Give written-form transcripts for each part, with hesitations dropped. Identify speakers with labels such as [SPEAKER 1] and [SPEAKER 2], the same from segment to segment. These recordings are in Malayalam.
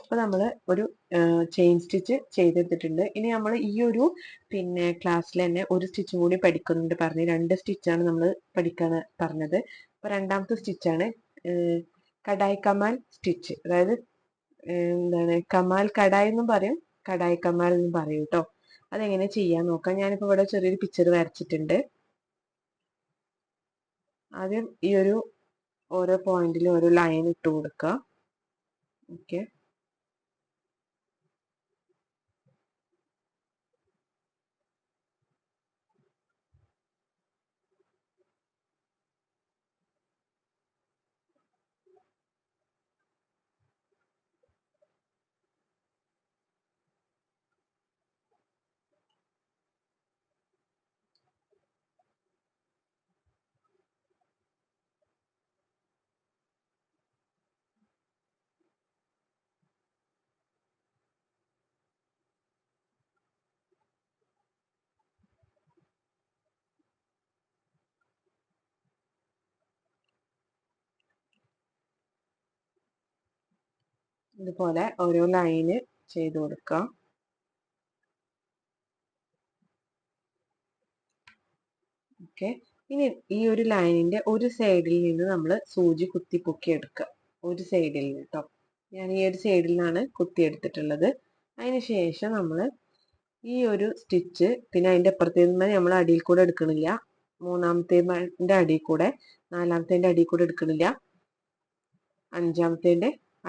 [SPEAKER 1] അപ്പോൾ നമ്മൾ ഒരു ചെയിൻ സ്റ്റിച്ച് ചെയ്തെടുത്തിട്ടുണ്ട്. ഇനി നമ്മൾ ഈ ഒരു പിന്നെ ക്ലാസ്സിൽ തന്നെ ഒരു സ്റ്റിച്ചും കൂടി പഠിക്കുന്നുണ്ട് പറഞ്ഞ് 2 സ്റ്റിച്ചാണ് നമ്മൾ പഠിക്കാൻ പറഞ്ഞത്. അപ്പോൾ രണ്ടാമത്തെ സ്റ്റിച്ചാണ് കടായി കമാൽ സ്റ്റിച്ച്. അതായത് എന്താണ് കമാൽ കടായി എന്നും പറയും, കടായി കമാൽ എന്നും പറയും കേട്ടോ. അതെങ്ങനെ ചെയ്യാൻ നോക്കാം. ഞാനിപ്പോൾ ഇവിടെ ചെറിയൊരു പിക്ചർ വരച്ചിട്ടുണ്ട്. ആദ്യം ഈ ഒരു ഓരോ പോയിന്റിലും ഓരോ ലൈൻ ഇട്ട് കൊടുക്കുക. ഓക്കെ, ഇതുപോലെ ഓരോ ലൈന് ചെയ്ത് കൊടുക്കുക. ഓക്കെ, ഇനി ഈ ഒരു ലൈനിന്റെ ഒരു സൈഡിൽ നിന്ന് നമ്മൾ സൂചി കുത്തി പൊക്കി എടുക്കുക. ഒരു സൈഡിൽ നിന്ന് കേട്ടോ. ഞാൻ ഈ ഒരു സൈഡിൽ നിന്നാണ് കുത്തി എടുത്തിട്ടുള്ളത്. അതിന് ശേഷം നമ്മൾ ഈ ഒരു സ്റ്റിച്ച് പിന്നെ അതിന്റെ അപ്പുറത്തേന്ന് നമ്മൾ അടിയിൽ കൂടെ എടുക്കണില്ല, മൂന്നാമത്തെ അടിയിൽ കൂടെ, നാലാമത്തെ അടിയിൽ കൂടെ എടുക്കണില്ല, അഞ്ചാമത്തെ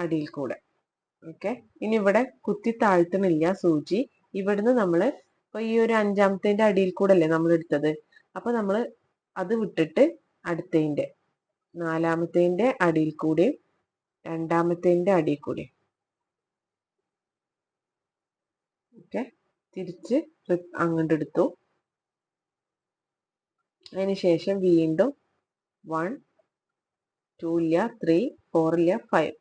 [SPEAKER 1] അടിയിൽ കൂടെ. ഓക്കെ, ഇനി ഇവിടെ കുത്തി താഴ്ത്തണില്ല സൂചി. ഇവിടുന്ന് നമ്മൾ ഇപ്പൊ ഈ ഒരു അഞ്ചാമത്തെ അടിയിൽ കൂടെ അല്ലേ നമ്മൾ എടുത്തത്. അപ്പൊ നമ്മൾ അത് വിട്ടിട്ട് അടുത്തതിന്റെ നാലാമത്തെ അടിയിൽ കൂടെ, രണ്ടാമത്തെ അടിയിൽ കൂടെ. ഓക്കെ, തിരിച്ച് അങ്ങോട്ട് എടുത്തു. അതിനുശേഷം വീണ്ടും 1 2 ഇല്ല, 3 4 ഇല്ല, 5.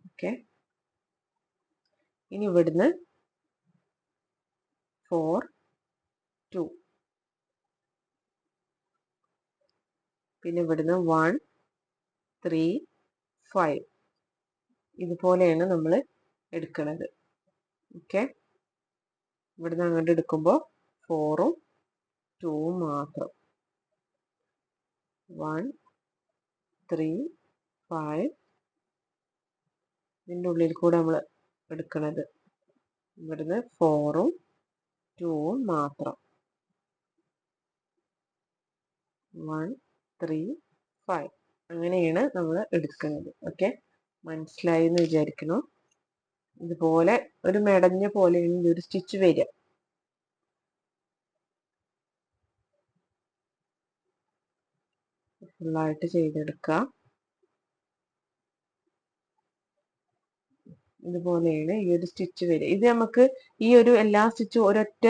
[SPEAKER 1] ഓക്കെ, ഇനി ഇവിടുന്ന് 4 2, പിന്നെ ഇവിടുന്ന് 1 3 5. ഇതുപോലെയാണ് നമ്മൾ എടുക്കുന്നത്. ഓക്കെ, ഇവിടുന്ന് അങ്ങോട്ട് എടുക്കുമ്പോൾ 4ഉം 2ഉം മാത്രം. 1 3 5. ഇതിൻ്റെ ഉള്ളിൽ കൂടെ നമ്മൾ എടുക്കുന്നത് ഇവിടുന്ന് 4ഉം 2ഉം മാത്രം. 1 3 5. അങ്ങനെയാണ് നമ്മൾ എടുക്കുന്നത്. ഓക്കെ, മനസ്സിലായി എന്ന് വിചാരിക്കുന്നു. ഇതുപോലെ ഒരു മെടഞ്ഞ പോലെയാണ് ഈ ഒരു സ്റ്റിച്ച് വരിക. ഫുള്ളായിട്ട് ചെയ്തെടുക്കുക. ഇതുപോലെയാണ് ഈ ഒരു സ്റ്റിച്ച് വരിക. ഇത് നമുക്ക് ഈ ഒരു എല്ലാ സ്റ്റിച്ചും ഒരൊറ്റ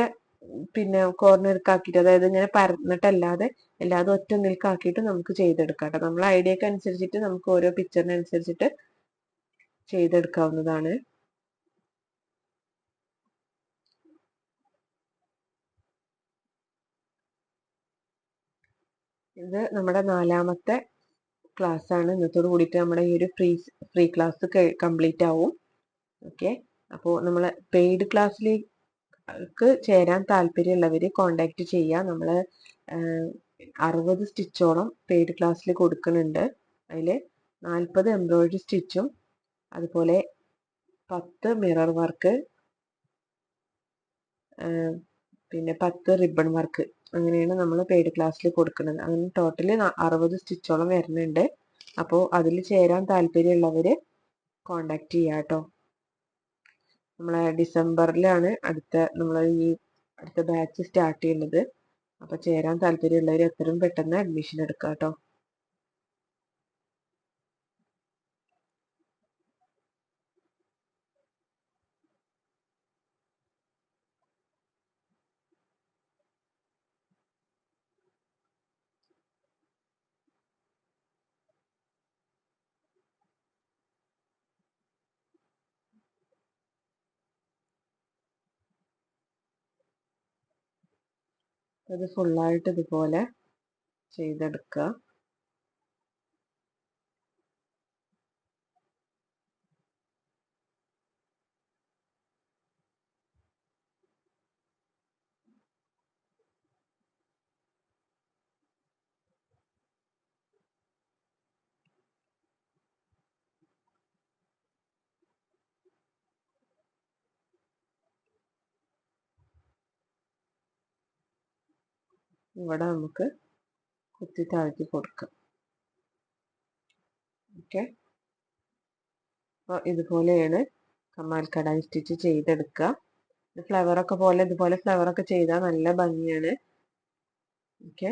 [SPEAKER 1] പിന്നെ കോർണർക്കാക്കിയിട്ട്, അതായത് ഇങ്ങനെ പരന്നിട്ടല്ലാതെ എല്ലാതും ഒറ്റ നിൽക്കാക്കിയിട്ട് നമുക്ക് ചെയ്തെടുക്കാം കേട്ടോ. നമ്മളെ ഐഡിയക്ക് അനുസരിച്ചിട്ട് നമുക്ക് ഓരോ പിക്ചറിനനുസരിച്ചിട്ട് ചെയ്തെടുക്കാവുന്നതാണ്. ഇത് നമ്മുടെ 4ാമത്തെ ക്ലാസ് ആണ്. ഇന്നത്തോട് കൂടിയിട്ട് നമ്മുടെ ഈ ഒരു ഫ്രീ ക്ലാസ് കംപ്ലീറ്റ് ആവും. ഓക്കെ, അപ്പോൾ നമ്മൾ പെയ്ഡ് ക്ലാസ്സിലേക്ക് ചേരാൻ താല്പര്യമുള്ളവർ കോണ്ടാക്ട് ചെയ്യുക. നമ്മൾ 60 സ്റ്റിച്ചോളം പെയ്ഡ് ക്ലാസ്സിൽ കൊടുക്കുന്നുണ്ട്. അതിൽ 40 എംബ്രോയിഡറി സ്റ്റിച്ചും അതുപോലെ 10 മിറർ വർക്ക്, പിന്നെ 10 റിബൺ വർക്ക്, അങ്ങനെയാണ് നമ്മൾ പെയ്ഡ് ക്ലാസ്സിൽ കൊടുക്കുന്നത്. അങ്ങനെ ടോട്ടൽ 60 സ്റ്റിച്ചോളം വരുന്നുണ്ട്. അപ്പോൾ അതിൽ ചേരാൻ താല്പര്യമുള്ളവർ കോണ്ടാക്ട് ചെയ്യുക കേട്ടോ. നമ്മളെ ഡിസംബറിലാണ് അടുത്ത ബാച്ച് സ്റ്റാർട്ട് ചെയ്യുന്നത്. അപ്പോൾ ചേരാൻ താല്പര്യമുള്ളവർ എത്രയും പെട്ടെന്ന് അഡ്മിഷൻ എടുക്കുക കേട്ടോ. അത് ഫുള്ളായിട്ട് ഇതുപോലെ ചെയ്തെടുക്കുക. ഇവിടെ നമുക്ക് കുത്തി താഴ്ത്തി കൊടുക്കാം. ഓക്കെ, അപ്പോൾ ഇതുപോലെയാണ് കമാൽ കടായി സ്റ്റിച്ച് ചെയ്തെടുക്കുക. ഫ്ലവറൊക്കെ പോലെ ഇതുപോലെ ഫ്ലവറൊക്കെ ചെയ്താൽ നല്ല ഭംഗിയാണ്. ഓക്കെ,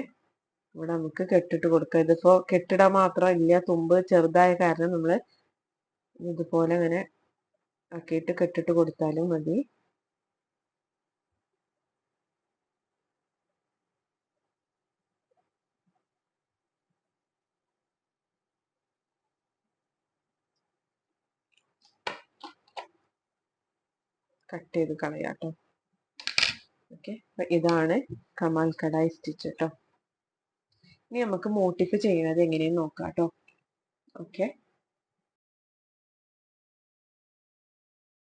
[SPEAKER 1] ഇവിടെ നമുക്ക് കെട്ടിട്ട് കൊടുക്കാം. ഇതിപ്പോൾ കെട്ടിടാൻ മാത്രം ഇല്ല, തുമ്പ് ചെറുതായ കാരണം നമ്മൾ ഇതുപോലെ അങ്ങനെ ആക്കിയിട്ട് കെട്ടിട്ട് കൊടുത്താലും മതി. കട്ട് ചെയ്ത് കളയാട്ടോ. ഓക്കെ, അപ്പൊ ഇതാണ് കമാൽ കടായി സ്റ്റിച്ച് കേട്ടോ. ഇനി നമുക്ക് മോട്ടിഫ് ചെയ്യുന്നത് എങ്ങനെയെന്ന് നോക്കാം കേട്ടോ. ഓക്കെ,